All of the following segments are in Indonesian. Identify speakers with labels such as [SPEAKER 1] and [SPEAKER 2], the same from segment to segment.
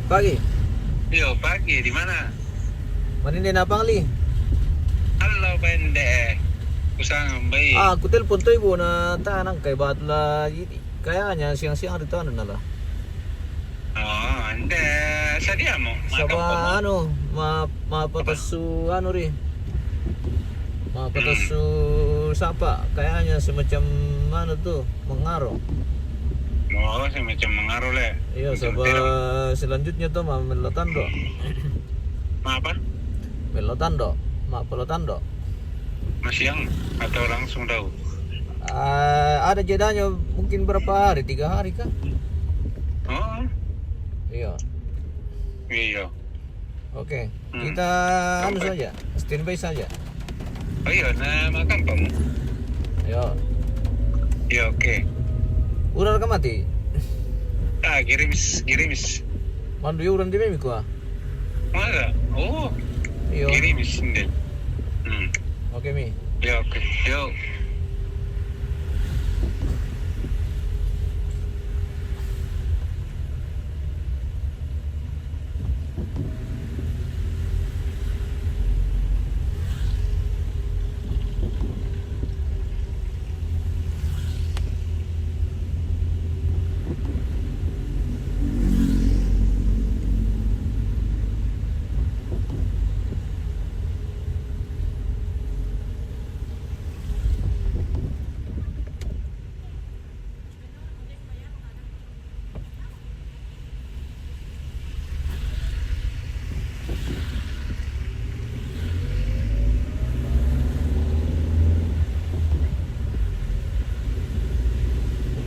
[SPEAKER 1] Pagi.
[SPEAKER 2] Yo, pagi di mana?
[SPEAKER 1] Maninin apa li?
[SPEAKER 2] Halo, Bende. Kusang baik.
[SPEAKER 1] Aku telepon tuh ibu na tanang kay batla kayaknya siang-siang hari tahu nala.
[SPEAKER 2] Oh, Anda sadia mo. Makan po mo.
[SPEAKER 1] Saba ano,
[SPEAKER 2] Apa?
[SPEAKER 1] mapatasu ano ri.
[SPEAKER 2] Hmm.
[SPEAKER 1] Mapatasu sapa kayaknya semacam mana tuh mengaruh.
[SPEAKER 2] Oo, semacam mengaruh le.
[SPEAKER 1] Iya,
[SPEAKER 2] Macam
[SPEAKER 1] saba
[SPEAKER 2] terong.
[SPEAKER 1] selanjutnya tuh melotando.
[SPEAKER 2] Apa?
[SPEAKER 1] Melotando, pelotando.
[SPEAKER 2] Masiang atau langsung daw?
[SPEAKER 1] Ada jedanya mungkin berapa hari? 3 hari kah?
[SPEAKER 2] Oo.
[SPEAKER 1] Iya.
[SPEAKER 2] Iyo.
[SPEAKER 1] Oke,
[SPEAKER 2] Hmm.
[SPEAKER 1] kita anu
[SPEAKER 2] Sampai.
[SPEAKER 1] saja, standby saja.
[SPEAKER 2] Oh iya, na makan po mo.
[SPEAKER 1] Ayo,
[SPEAKER 2] Iya, oke.
[SPEAKER 1] urar ka mati.
[SPEAKER 2] Girimis.
[SPEAKER 1] Mandu yuran di memi ko ah.
[SPEAKER 2] Mana? Oh,
[SPEAKER 1] Iyo.
[SPEAKER 2] girimis hindi. Hmm.
[SPEAKER 1] Oke mi.
[SPEAKER 2] Iya, oke. Yo.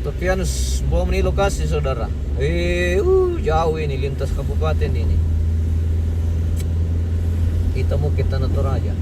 [SPEAKER 1] Tapi anu bom ini lokasi saudara. Jauh ini lintas kabupaten ini. Kita mau kita natur aja.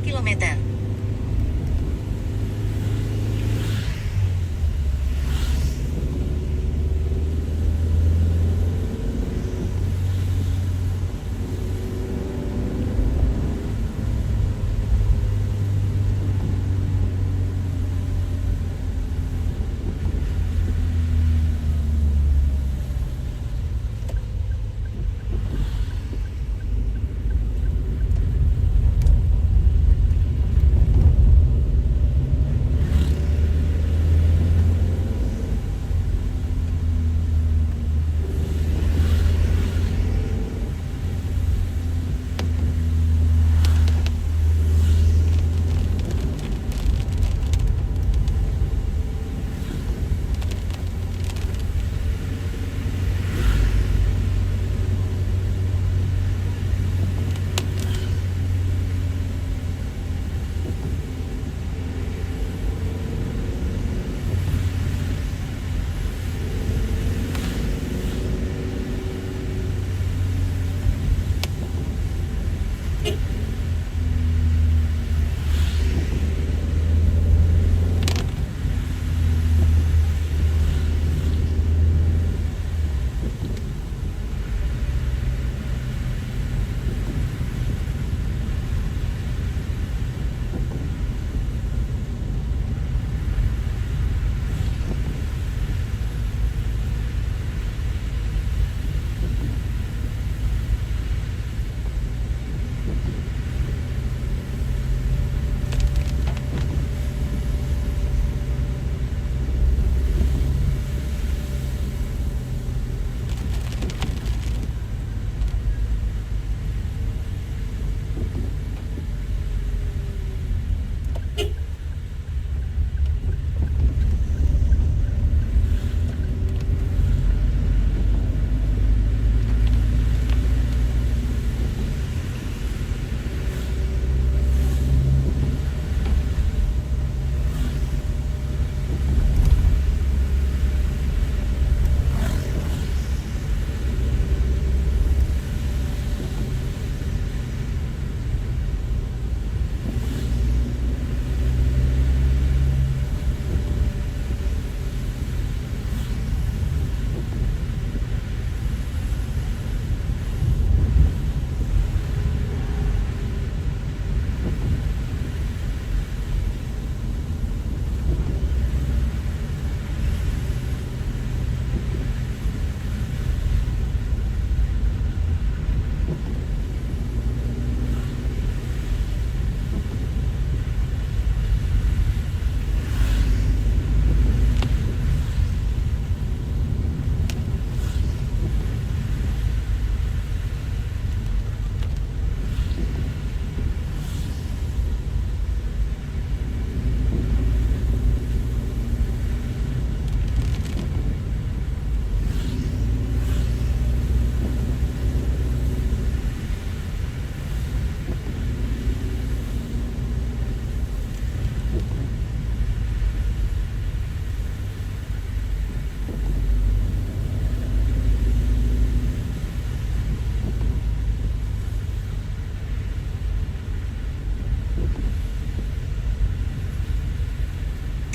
[SPEAKER 3] Kilometer.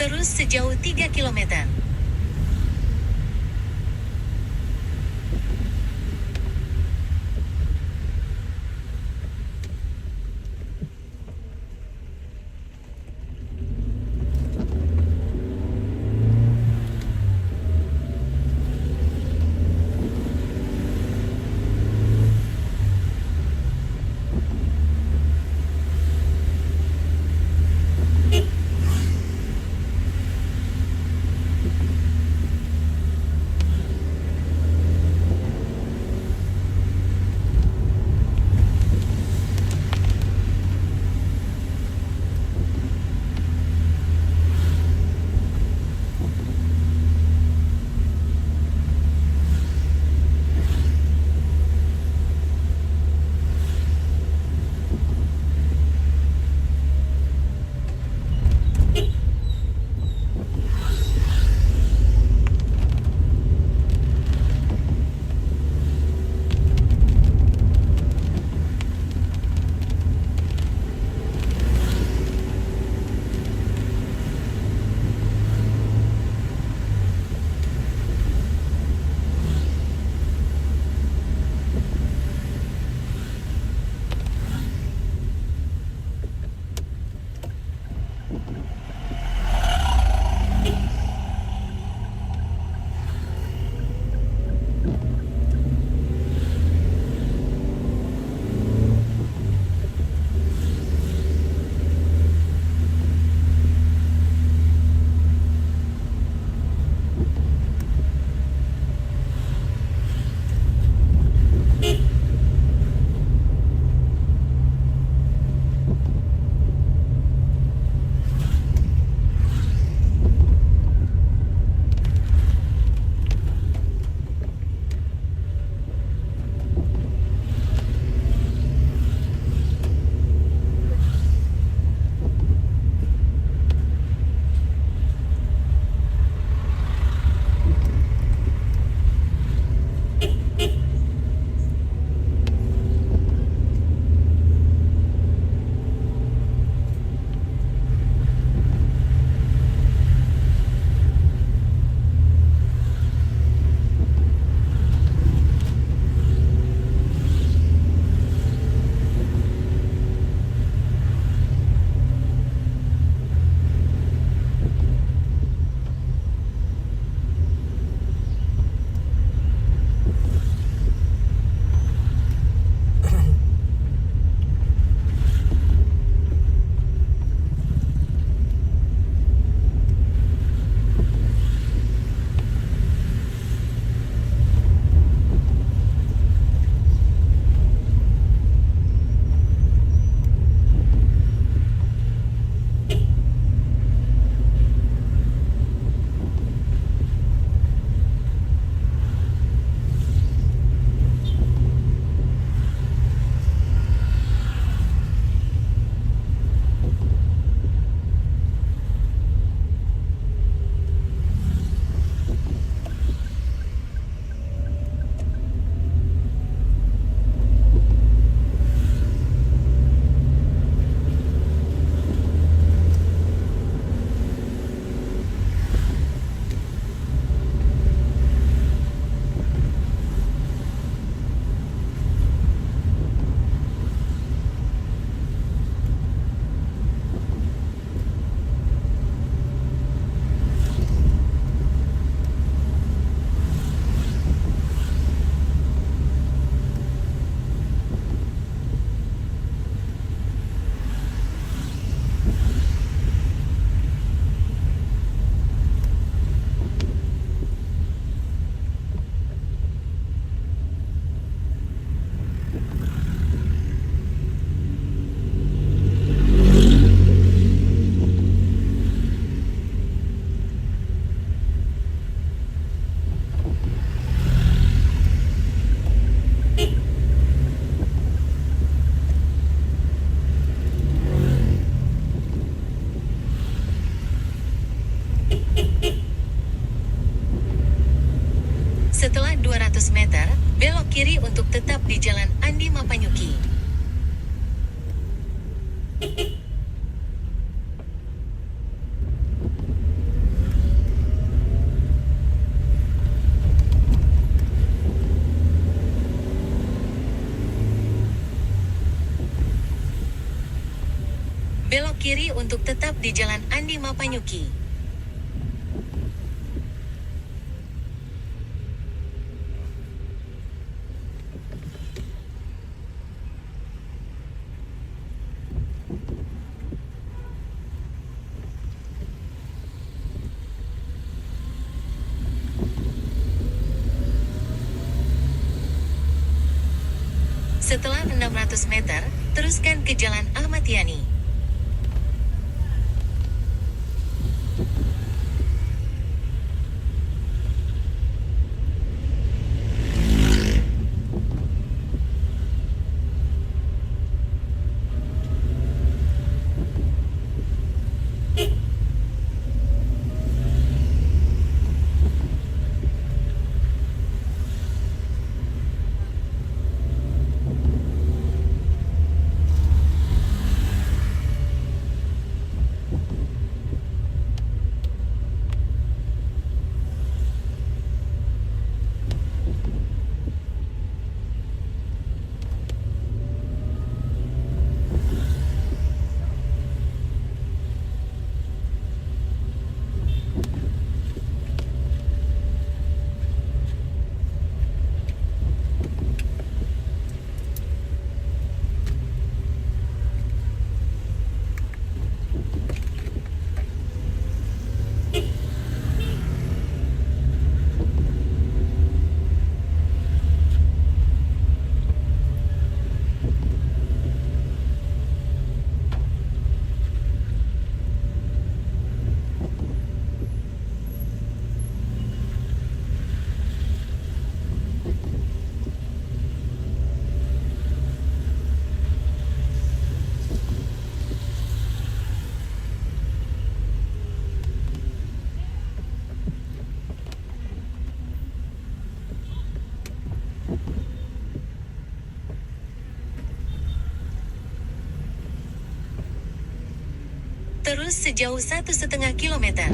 [SPEAKER 3] Terus sejauh 3 kilometer. Setelah 200 meter, belok kiri untuk tetap di Jalan Andi Mapanyuki. belok kiri untuk tetap di Jalan Andi Mapanyuki. Setelah 600 meter, teruskan ke Jalan Ahmad Yani. Terus sejauh 1,5 kilometer.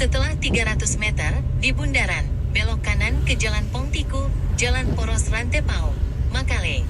[SPEAKER 3] Setelah 300 meter, di bundaran, belok kanan ke Jalan Pongtiku, Jalan Poros Rantepao, Makale.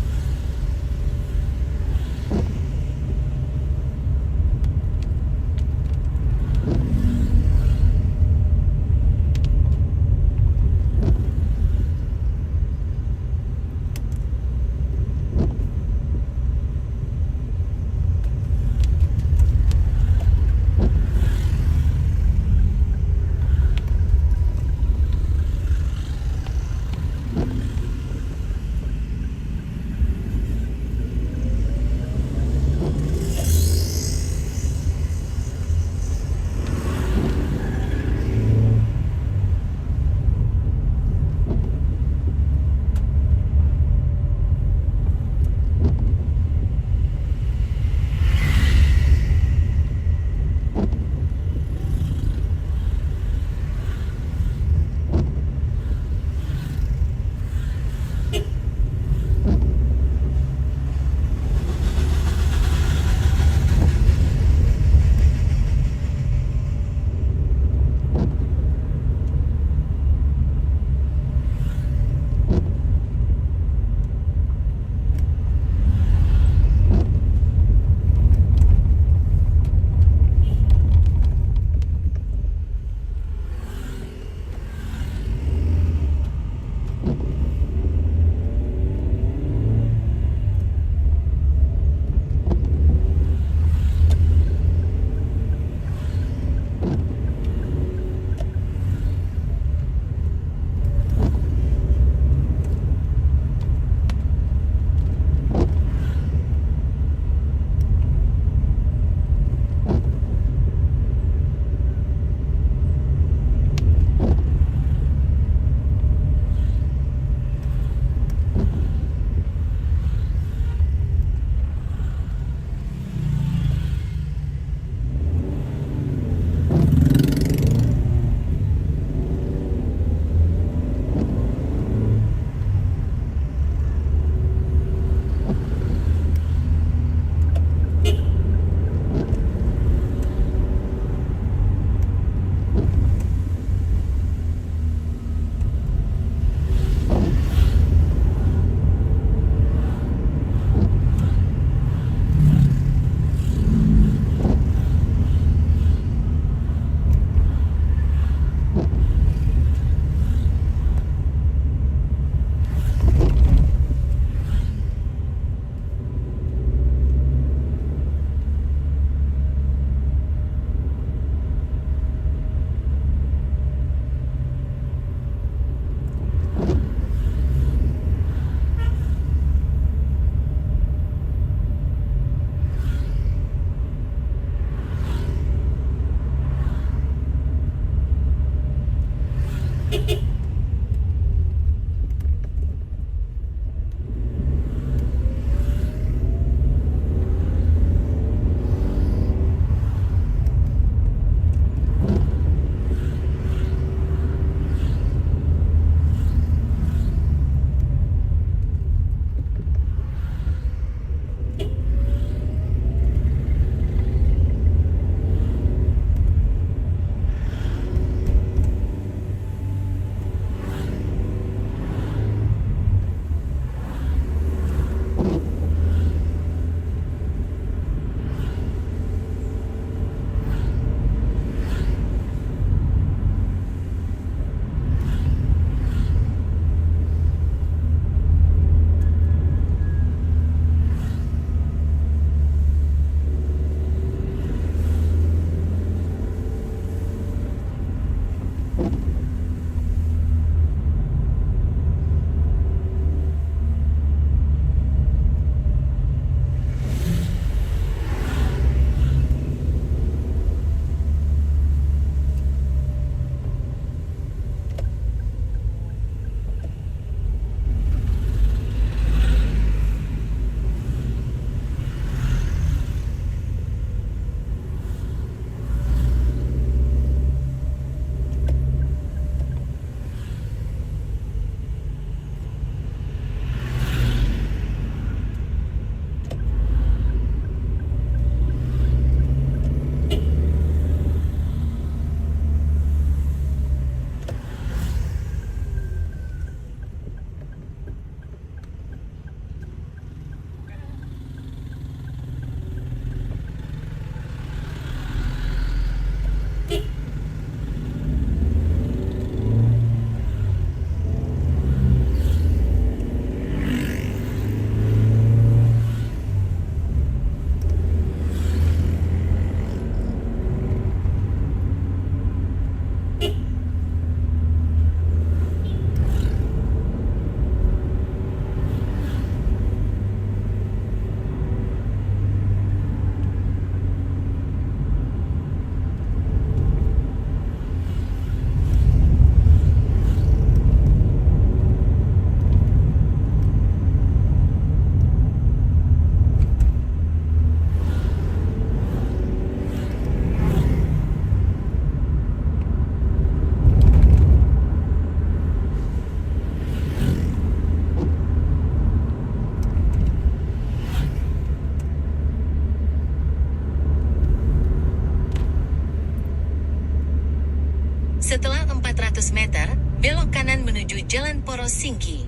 [SPEAKER 3] meter, belok kanan menuju Jalan Poros Singki.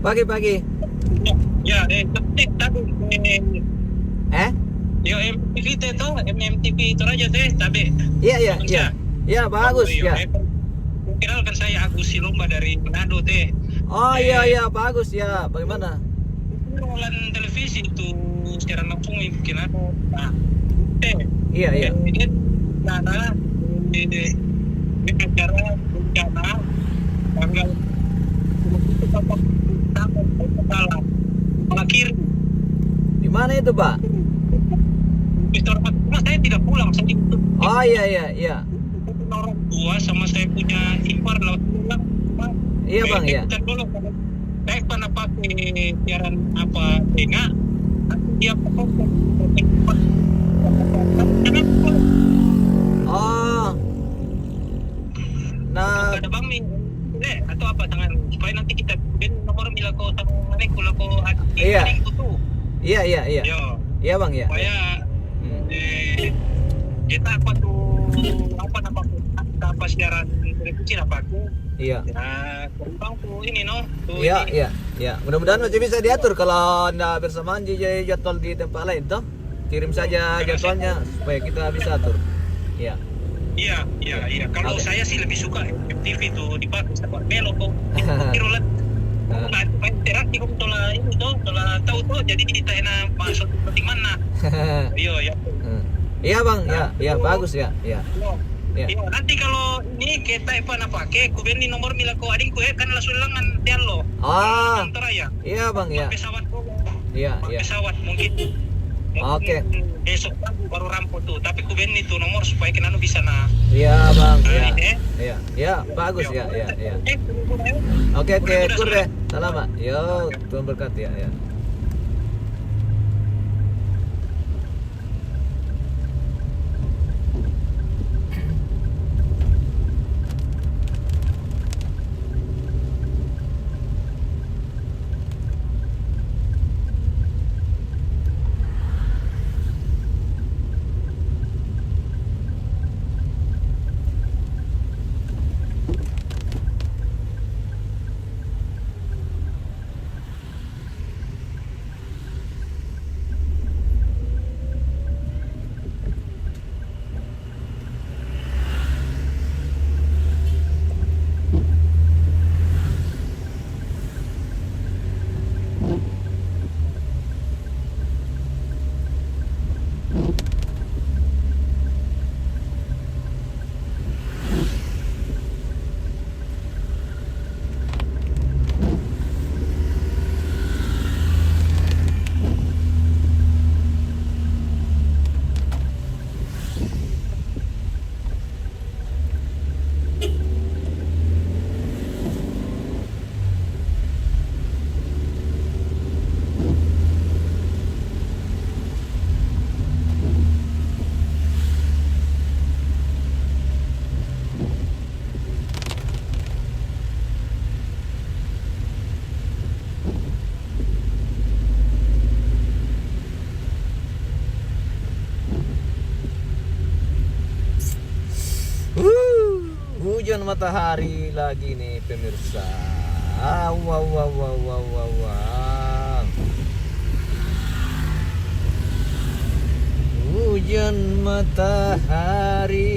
[SPEAKER 1] Pagi-pagi.
[SPEAKER 2] Ya, tapi
[SPEAKER 1] Eh?
[SPEAKER 2] yo MTV itu, MTV itu aja teh, tapi
[SPEAKER 1] Iya. Ya, bagus ya.
[SPEAKER 2] Kenal kan saya Agus Silomba dari Manado teh.
[SPEAKER 1] Oh iya, bagus ya. Bagaimana?
[SPEAKER 2] Jualan televisi itu secara langsung bikin apa? Nah,
[SPEAKER 1] Iya.
[SPEAKER 2] Ini cara di acara bencana tanggal salah kiri.
[SPEAKER 1] Di mana itu, Pak?
[SPEAKER 2] Mister Mas saya tidak pulang, saya itu.
[SPEAKER 1] Oh iya.
[SPEAKER 2] Orang tua sama saya punya ipar laut pulang.
[SPEAKER 1] Iya, Bang, ya.
[SPEAKER 2] Dulu, saya pernah pakai siaran apa tengah, dia
[SPEAKER 1] Oh. Nah,
[SPEAKER 2] ada Bang Ming, atau apa tangan supaya nanti kita bin nomor bila kau sama mana kula kau
[SPEAKER 1] Iya.
[SPEAKER 2] itu.
[SPEAKER 1] Iya.
[SPEAKER 2] Yo,
[SPEAKER 1] Iya, Bang, ya.
[SPEAKER 2] supaya kita apa tuh apa namanya apa siaran televisi apa aku
[SPEAKER 1] Iya.
[SPEAKER 2] ya kurang tuh ini no tuh
[SPEAKER 1] Iya,
[SPEAKER 2] ini.
[SPEAKER 1] iya, iya. Mudah-mudahan masih bisa diatur kalau anda bersamaan di jadwal di tempat lain toh. Kirim saja jadwalnya supaya kita bisa atur. Iya.
[SPEAKER 2] Iya. Kalau
[SPEAKER 1] Oke.
[SPEAKER 2] saya sih lebih suka FTV tuh dipakai sama Melo kok. Kirolat. Nah, main interaksi kok tola ini tuh, tola tahu tuh jadi kita enak masuk penting mana. Iya.
[SPEAKER 1] Iya bang, ya bagus ya, ya. Ya.
[SPEAKER 2] Iya, nanti kalau ini kita apa pakai, kuben di nomor mila ko adingku kan langsung lengan tian lo.
[SPEAKER 1] Ah,
[SPEAKER 2] Antara ya.
[SPEAKER 1] iya bang ya.
[SPEAKER 2] Pesawat kok.
[SPEAKER 1] Iya, iya.
[SPEAKER 2] Pesawat mungkin.
[SPEAKER 1] Oke.
[SPEAKER 2] Besok baru rampung tuh, tapi kuben itu nomor supaya kita bisa na.
[SPEAKER 1] Iya bang, ya.
[SPEAKER 2] Ini,
[SPEAKER 1] Iya, ya bagus ya, ya, ya.
[SPEAKER 2] Eh,
[SPEAKER 1] Oke,
[SPEAKER 2] Udah,
[SPEAKER 1] kur deh. Salam Pak. Yo, Tuhan berkati ya, ya. Hujan matahari lagi nih pemirsa. Wow, wow, wow, wow, wow, wow. Hujan matahari.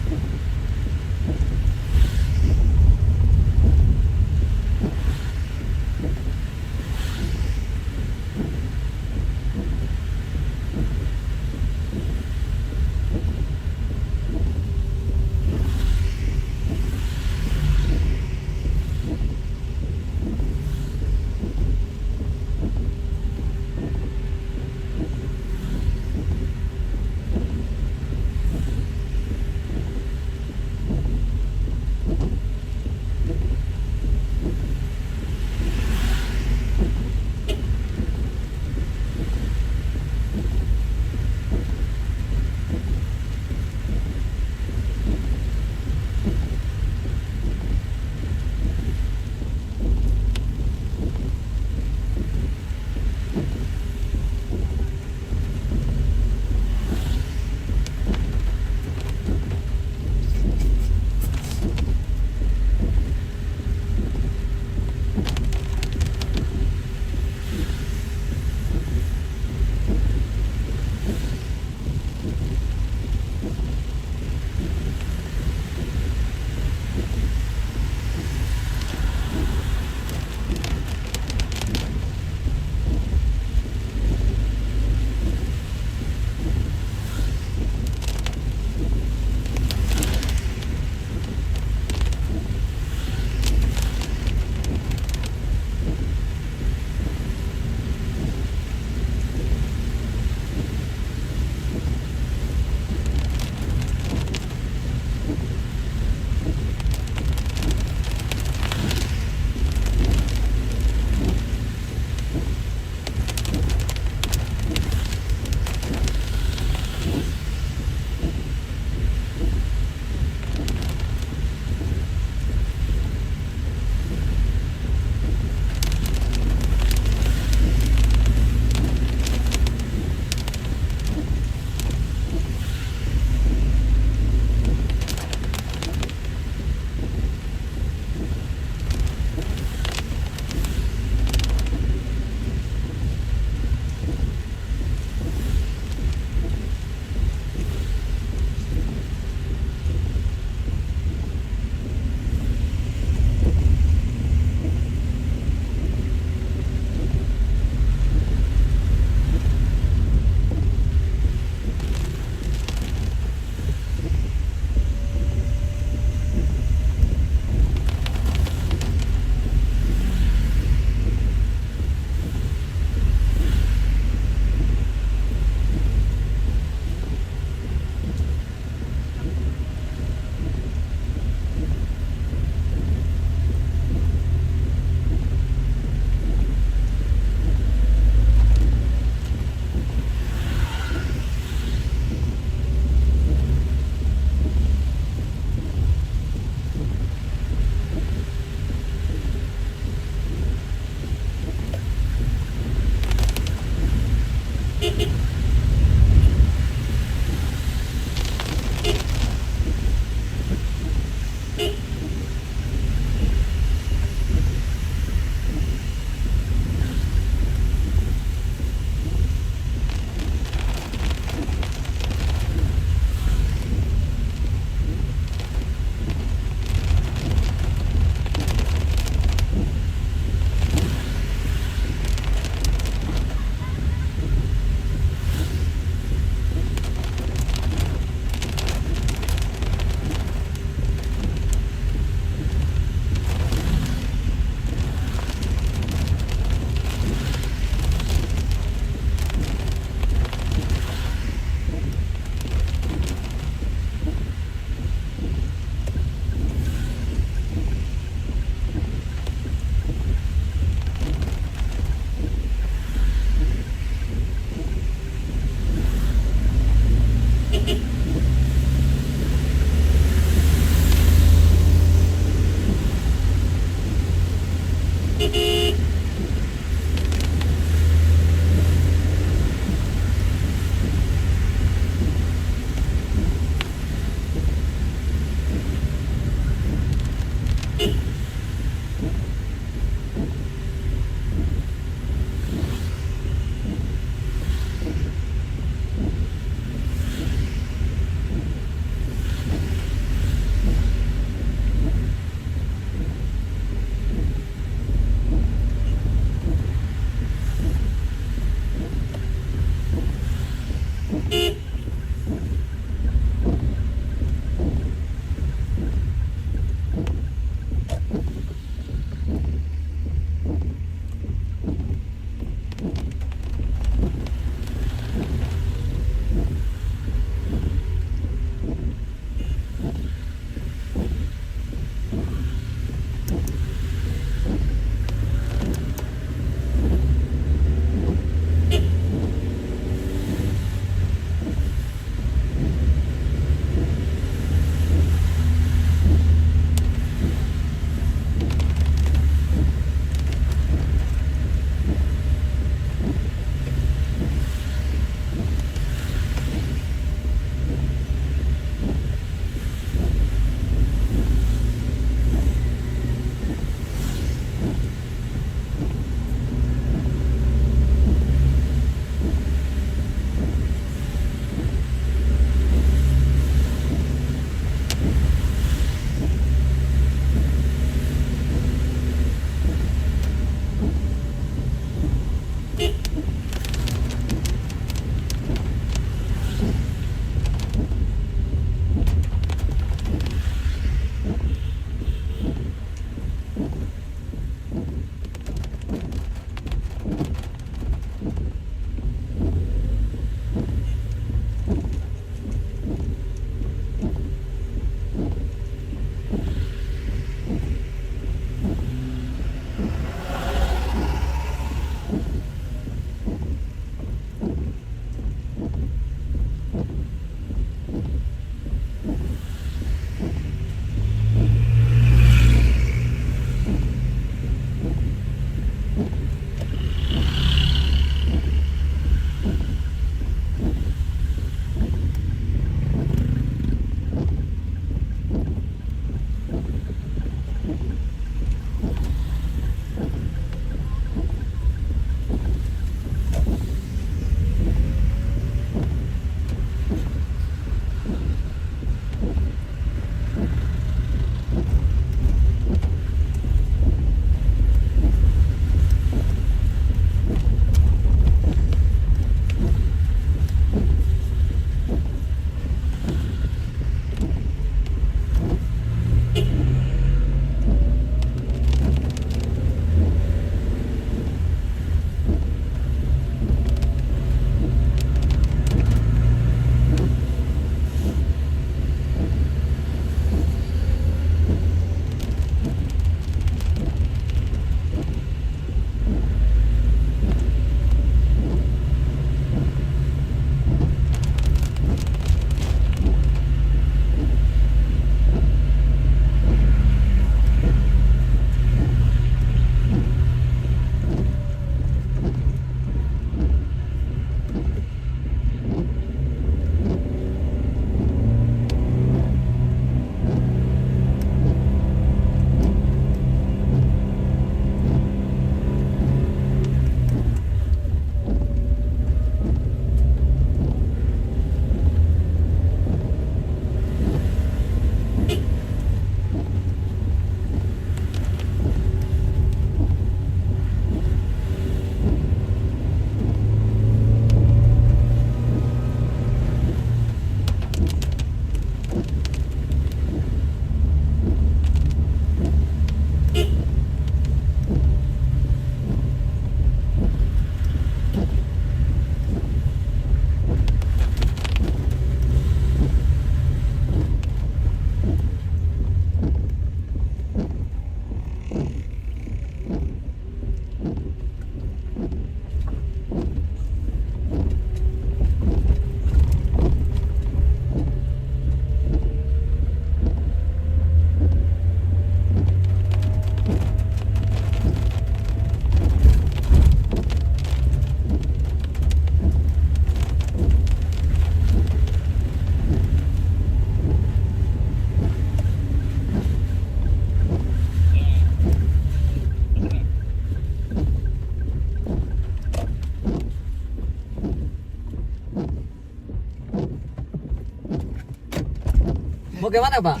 [SPEAKER 1] Mau ke mana, Pak?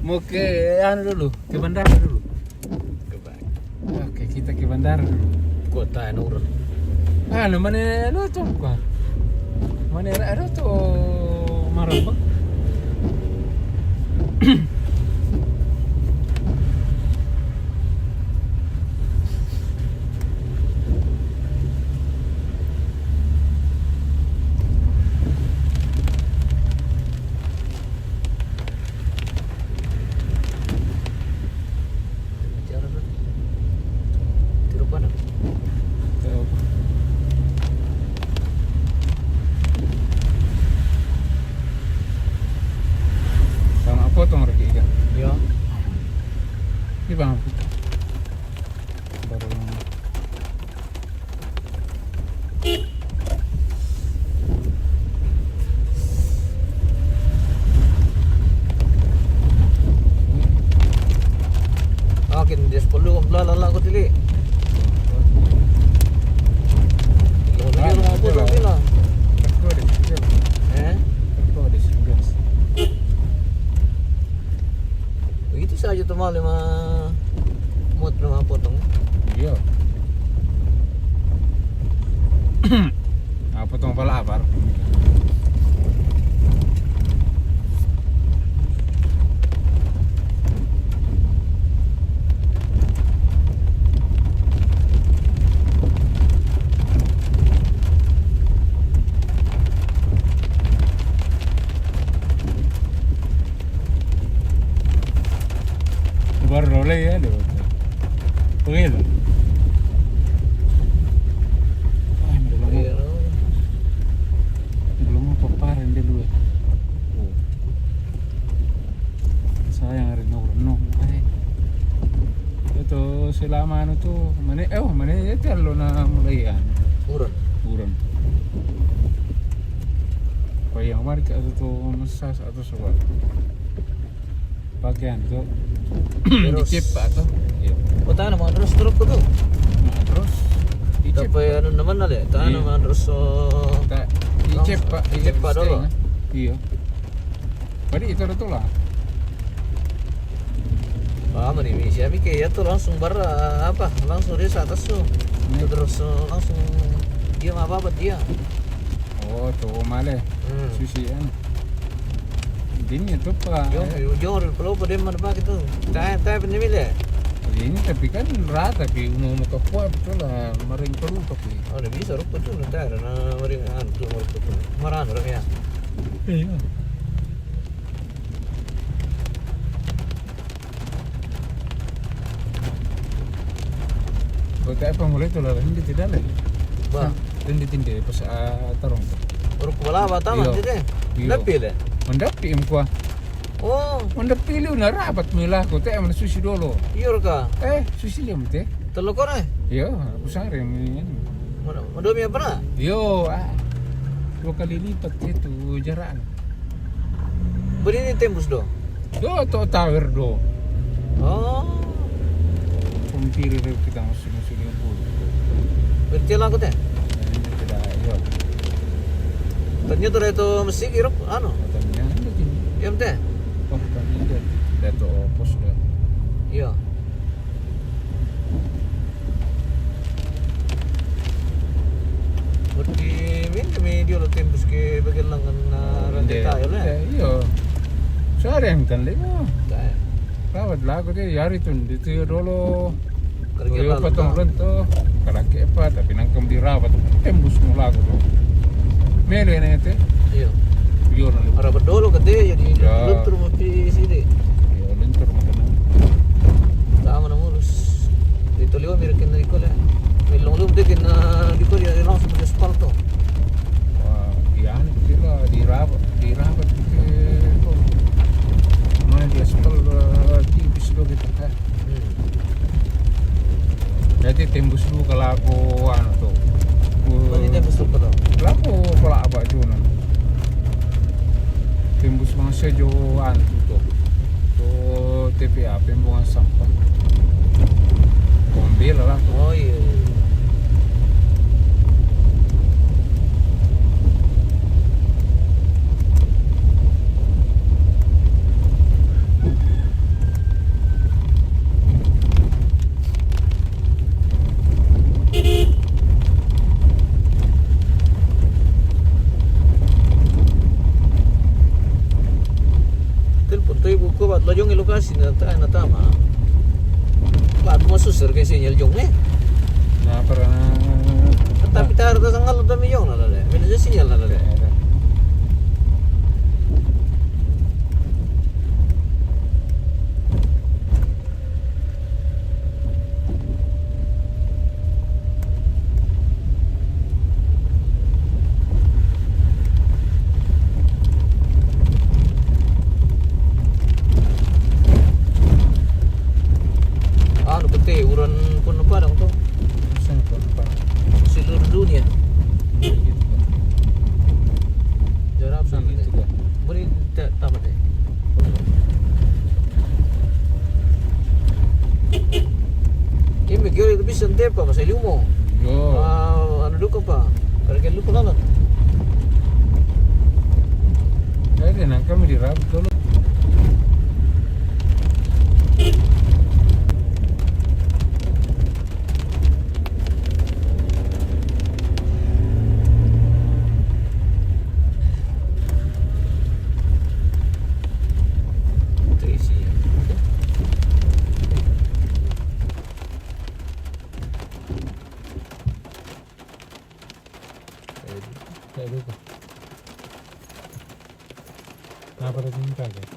[SPEAKER 4] Mau ke anu dulu, ke bandara dulu. Oke, kita ke bandara dulu.
[SPEAKER 1] Kota yang urut.
[SPEAKER 4] Anu mana lu tuh gua? Mana ada tuh marah. Potong lagi ikan.
[SPEAKER 1] Ya.
[SPEAKER 4] Ini bang. Baru.
[SPEAKER 1] Akin dia 10 lala ko dili. Lagi apa bilang? Itu saja tuh mal 5 muat 5 potong.
[SPEAKER 4] Iya. Potong pala apa? Baru roleh ya deh. Pengil. Belum mau paparan dulu. Sayang hari nong. Itu selama anu tuh mana ya kalau na mulai ya. Urun. Yang marka atau mesas atau soal. Pakaian tuh dicip atau iya.
[SPEAKER 1] Oh tahan naman terus ko to.
[SPEAKER 4] Terus dicip
[SPEAKER 1] Tapi ano naman na le, tahan
[SPEAKER 4] Iya.
[SPEAKER 1] naman terus
[SPEAKER 4] dicip pak
[SPEAKER 1] Dicip pa dulu.
[SPEAKER 4] Iya. Jadi itu tuh lah.
[SPEAKER 1] Manimi siya kaya to langsung langsung dia sa atas tuh. Terus langsung dia mababat dia.
[SPEAKER 4] Oh tuh male sushi kan. Ini tuh pak.
[SPEAKER 1] Yo perlu pada mana pak itu. Tahan penimil.
[SPEAKER 4] Ini tapi kan rata ki mau ke kuah betul lah maring perlu tapi.
[SPEAKER 1] Oh, udah bisa rupa tuh ntar na maring tuh maran orang ya.
[SPEAKER 4] Iya. Kota apa mulai tuh lah hindi tidak lagi.
[SPEAKER 1] Ba,
[SPEAKER 4] Hindi tindi pas tarong.
[SPEAKER 1] uruk wala ba tama
[SPEAKER 4] Iyo.
[SPEAKER 1] dito.
[SPEAKER 4] Iyo.
[SPEAKER 1] Napil.
[SPEAKER 4] Mendapi kuah.
[SPEAKER 1] Oh,
[SPEAKER 4] Mendapi lu na rapat milah ko te man sushi dolo.
[SPEAKER 1] iyo ka.
[SPEAKER 4] Sushi liam te.
[SPEAKER 1] Telo ko na.
[SPEAKER 4] Yo, pusare mi.
[SPEAKER 1] Madumi apa na?
[SPEAKER 4] Yo, 2 kali lipat itu jaraan.
[SPEAKER 1] Beri ni tembus do.
[SPEAKER 4] Do to tower do.
[SPEAKER 1] Oh,
[SPEAKER 4] Kumpiri rin kita masuk yung pulo.
[SPEAKER 1] berarti lang ko te.
[SPEAKER 4] Tidak, yo.
[SPEAKER 1] Ternyata itu mesti kirok ano?
[SPEAKER 4] Katanya hindi din.
[SPEAKER 1] Yam te.
[SPEAKER 4] Oh, katanya din. Dato pos do.
[SPEAKER 1] Iya. Berarti medio lo tembus ke bagian lengan rantai tayo lah.
[SPEAKER 4] Yo. Sayang kan le.
[SPEAKER 1] Tayo.
[SPEAKER 4] Rawat lago dia yari tun dito dolo.
[SPEAKER 1] Kerja
[SPEAKER 4] Yo
[SPEAKER 1] lalu.
[SPEAKER 4] patong rento. Kalaki pa tapi nangkam dirawat. Tembus mo lago do. Melo na ito.
[SPEAKER 1] Iya.
[SPEAKER 4] Yo na.
[SPEAKER 1] Para berdolo kete jadi
[SPEAKER 4] Ya.
[SPEAKER 1] luntur mo pi sini.
[SPEAKER 4] Yo lentur mo kana.
[SPEAKER 1] Tama na mulus. Dito liwa mirakin na iko la. May long din na di ko ya langsung sa asfalto.
[SPEAKER 4] Wah, yan sila dirawat gitu. Mana dia sekal tipis do gitu kan. Jadi tembus dulu kalau aku anu tuh.
[SPEAKER 1] Bali tembus to pero.
[SPEAKER 4] Kalau aku pala apa juna. Tembus mga sejo anu tuh. Tuh TPA pembuangan sampah. Ambil lah tuh.
[SPEAKER 1] Oh iya. jong lokasi na tama. Ba't mo susur kay sinyal jong
[SPEAKER 4] Nah, pernah
[SPEAKER 1] Tapi tar ta sangal ta mi jong na lale. May sinyal na lale. Ano pati uran pun padang to.
[SPEAKER 4] Saan ko pa?
[SPEAKER 1] Seluruh dunia.
[SPEAKER 4] Gitu.
[SPEAKER 1] Jarap
[SPEAKER 4] Saan
[SPEAKER 1] sama
[SPEAKER 4] gitu
[SPEAKER 1] deh.
[SPEAKER 4] ka?
[SPEAKER 1] Beri tama deh. Ini kira itu bisa ente pa masih lumo.
[SPEAKER 4] Yo.
[SPEAKER 1] Ano duka pa? Karena lupa lalat.
[SPEAKER 4] Kaya nang kami dirabot ko.
[SPEAKER 1] Itu isinya.
[SPEAKER 4] Kaya dito. Naparating ka agad.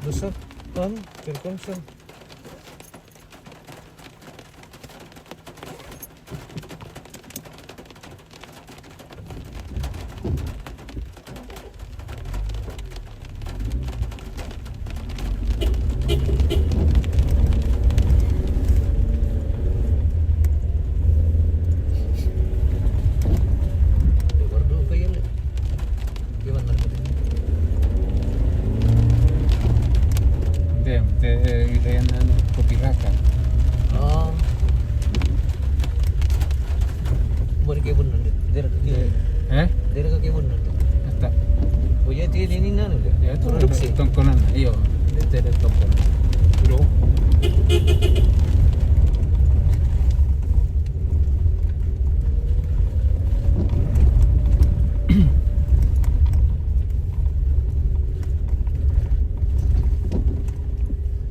[SPEAKER 1] Besar, kan? Telkomsel. Lebar dulu kayaknya. Gimana?
[SPEAKER 4] Hindi, ilayan na kopiraka.
[SPEAKER 1] Oh. Buat kayak bener deh. Dari kaki bener deh.
[SPEAKER 4] Basta.
[SPEAKER 1] Oh ya ini nana deh.
[SPEAKER 4] Ya, ito
[SPEAKER 1] Produksi.
[SPEAKER 4] tongkonan. Iyo, dito ada tongkonan. Bro.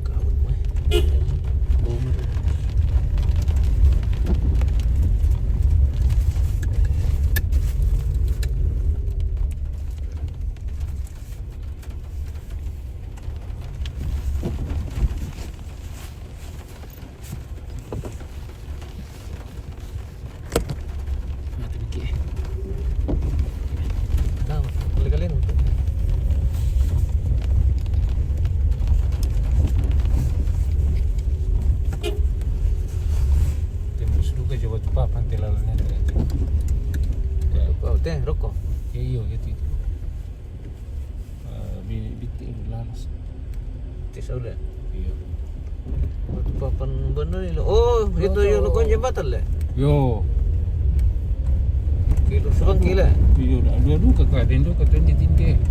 [SPEAKER 1] Kabut mah. Boomer.
[SPEAKER 4] Mati dikit.
[SPEAKER 1] Nah, kali-kali nih.
[SPEAKER 4] Tembus juga coba papan telalannya. Ya,
[SPEAKER 1] Oh, teh rokok.
[SPEAKER 4] iyo gitu. Bitik lalas.
[SPEAKER 1] Tis udah.
[SPEAKER 4] Iyo.
[SPEAKER 1] Waktu papan bener ini. Oh, itu yang nukon jembatan le.
[SPEAKER 4] Yo.
[SPEAKER 1] Kilo sebang gila.
[SPEAKER 4] Iyo, dua ke kaden dua ke tuan ditinde.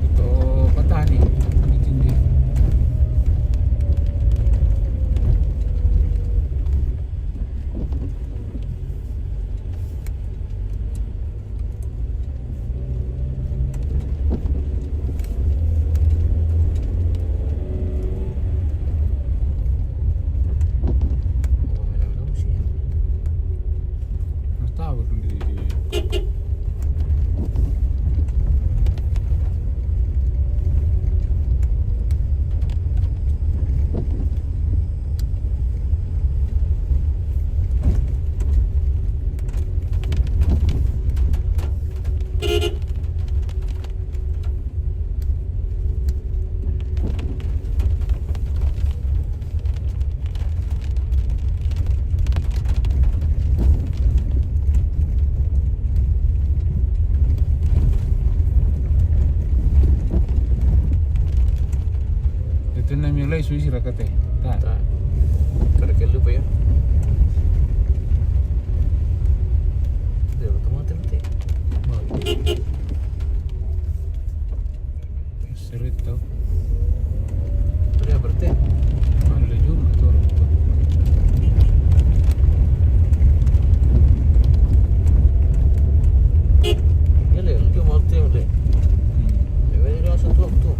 [SPEAKER 4] Itu petani ditinde.
[SPEAKER 1] Oh, memang kamu sih.
[SPEAKER 4] Mas tahu dong di itu namanya lay suisi rakate. Tak.
[SPEAKER 1] Tak. Karena lupa ya. Dia ketemu tadi.
[SPEAKER 4] Serit tau.
[SPEAKER 1] Dia berarti.
[SPEAKER 4] Mana juga tuh orang.
[SPEAKER 1] Ya le, dia mau tengok deh. Dia rasa tu.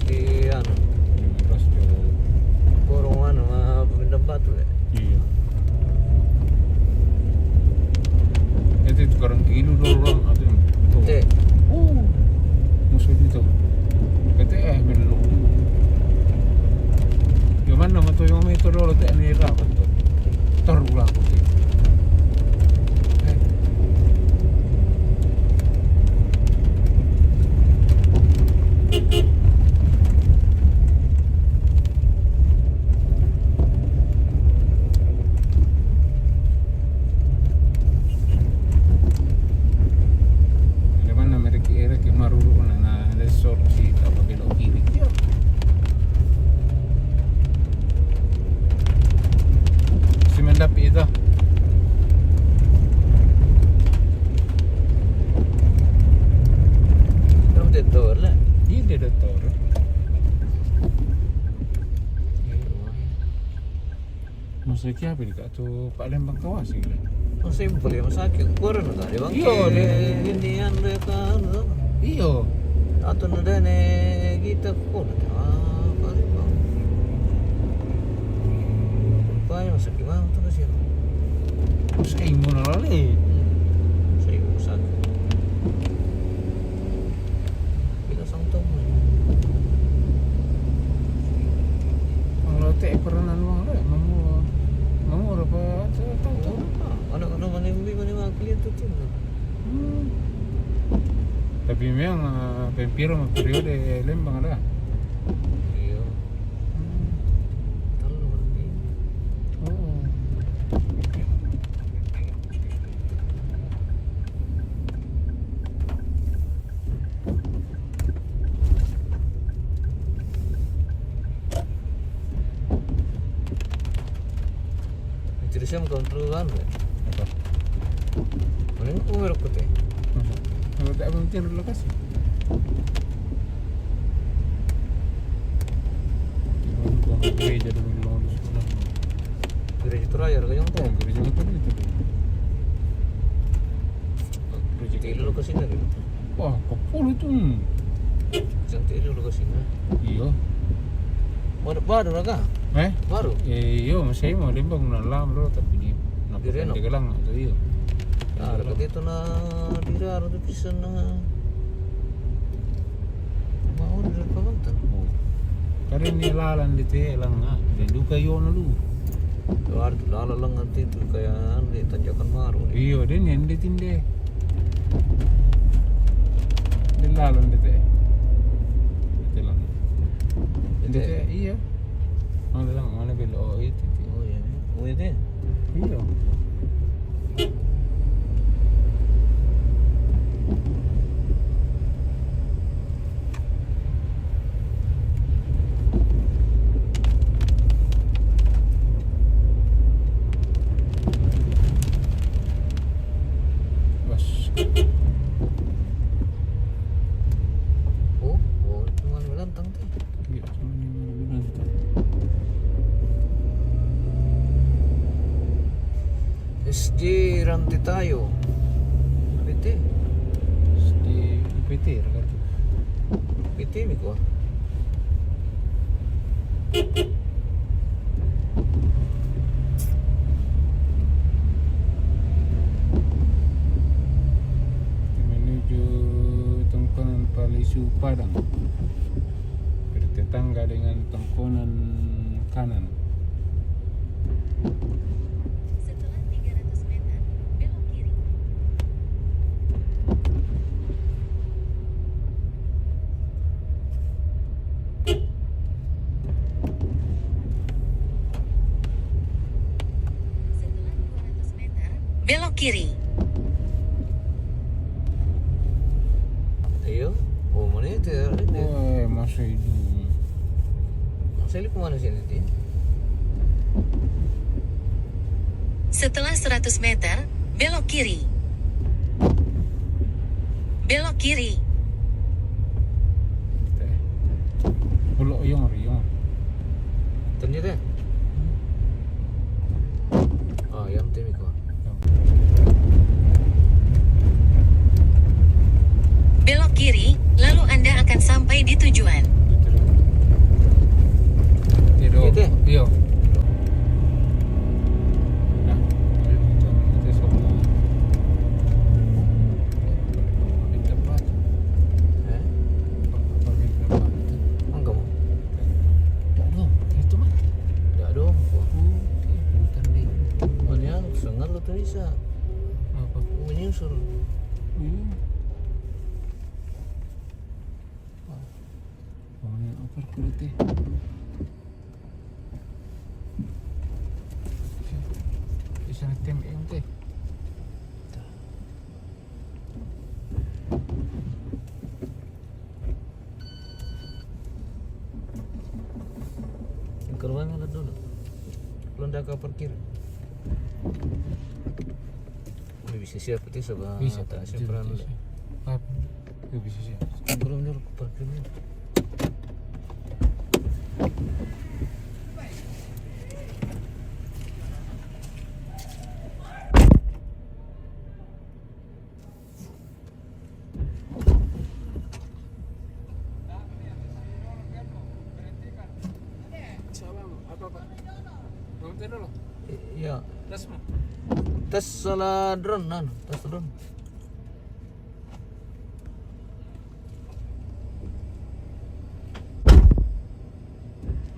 [SPEAKER 1] di anu
[SPEAKER 4] Pas ke
[SPEAKER 1] borong anu pemindam batu ya.
[SPEAKER 4] iya. Itu sekarang kilo doang atau betul.
[SPEAKER 1] Teh,
[SPEAKER 4] Musuh itu. Kata belum. Gimana tuh yang itu dulu teh ini rapat tuh. Terulah aku tuh. Gimana mereka era que maruru na resort si apa belok kiri. Si mendapi itu.
[SPEAKER 1] kamu tidur lah.
[SPEAKER 4] Ini dokter. Masa kia apa dekat tu Pak Lembang kawas gila.
[SPEAKER 1] Oh simpel ya masakit. Kurang nggak ada bang.
[SPEAKER 4] Iya,
[SPEAKER 1] ini anu ya kan.
[SPEAKER 4] Iyo.
[SPEAKER 1] Atau nada ne kita kok apa sih bang? Rupanya masuk gimana tuh sih?
[SPEAKER 4] Terus kayak imun lali.
[SPEAKER 1] Saya sakit. Kita sangtong.
[SPEAKER 4] Kalau teh pernah luang lah, mau apa tahu.
[SPEAKER 1] Anak-anak mana yang mana klien tuh tim.
[SPEAKER 4] Tapi memang pempiro periode Lembang ada.
[SPEAKER 1] Iya. Tahu nanti.
[SPEAKER 4] Oh.
[SPEAKER 1] Jadi saya mau kontrolan ya.
[SPEAKER 4] Apa?
[SPEAKER 1] Mana aku merek putih.
[SPEAKER 4] Kalau tak penting lokasi. Kalau gereja dulu lawan sekolah.
[SPEAKER 1] Gereja Turaya kayaknya
[SPEAKER 4] Oh,
[SPEAKER 1] tuh.
[SPEAKER 4] gereja betul itu.
[SPEAKER 1] Cantik dulu ke sini gitu.
[SPEAKER 4] Wah, kopul itu.
[SPEAKER 1] Cantik dulu ke sini.
[SPEAKER 4] Iya.
[SPEAKER 1] Baru lah kah? Baru.
[SPEAKER 4] Iya, masih mau Lembang nalam bro, tapi di
[SPEAKER 1] Di Reno?
[SPEAKER 4] di Gelang atau iya.
[SPEAKER 1] Nah, dekat itu na dirar tu pisan na. Mau dari Pamantan.
[SPEAKER 4] Oh. Karena ini lalan di telang ah, dan duka yo na lu.
[SPEAKER 1] Luar tu lala lang nanti tu kayak di tanjakan baru nih.
[SPEAKER 4] Iya, dan yang di tinde. Di lalan di te. Di telang. Di te iya. Mana lang, mana belok itu.
[SPEAKER 1] Oh iya. Oh iya deh.
[SPEAKER 4] Iya. Bas.
[SPEAKER 1] Oh cuma melantang teh.
[SPEAKER 4] Iya, cuma ni mana bilang tu.
[SPEAKER 1] SJ Ranti Tayo. PT.
[SPEAKER 4] Di PT kan.
[SPEAKER 1] PT ni ko.
[SPEAKER 4] Menuju Tongkonan Palisu Padang, bertetangga dengan Tongkonan kanan.
[SPEAKER 3] Setelah 300 meter, belok kiri. Setelah 200 meter, belok kiri.
[SPEAKER 1] Ayo. Oh mana itu?
[SPEAKER 4] Wah, masa itu.
[SPEAKER 1] Saya lihat kemana sini ti?
[SPEAKER 3] Setelah 100 meter, belok kiri. Belok kiri.
[SPEAKER 4] Pulau yang riang.
[SPEAKER 1] Ternyata. Ah, yang temi ko.
[SPEAKER 3] Belok kiri, lalu Anda akan sampai di tujuan.
[SPEAKER 4] Itu.
[SPEAKER 1] suruh.
[SPEAKER 4] Iya. Oh, ini over berarti. Bisa ngetem ente.
[SPEAKER 1] Yang ke ruangan lah dulu. Belum dah kau parkir. Ini bisa siap itu sebab
[SPEAKER 4] Bisa
[SPEAKER 1] tak
[SPEAKER 4] bisa,
[SPEAKER 1] siap perahu.
[SPEAKER 4] bisa. Apa? Ya bisa sih.
[SPEAKER 1] Belum dulu parkirnya.
[SPEAKER 4] Salam, apa Pak? Berhenti dulu.
[SPEAKER 1] Iya.
[SPEAKER 4] Tes mah.
[SPEAKER 1] Tes salah drone, tes drone.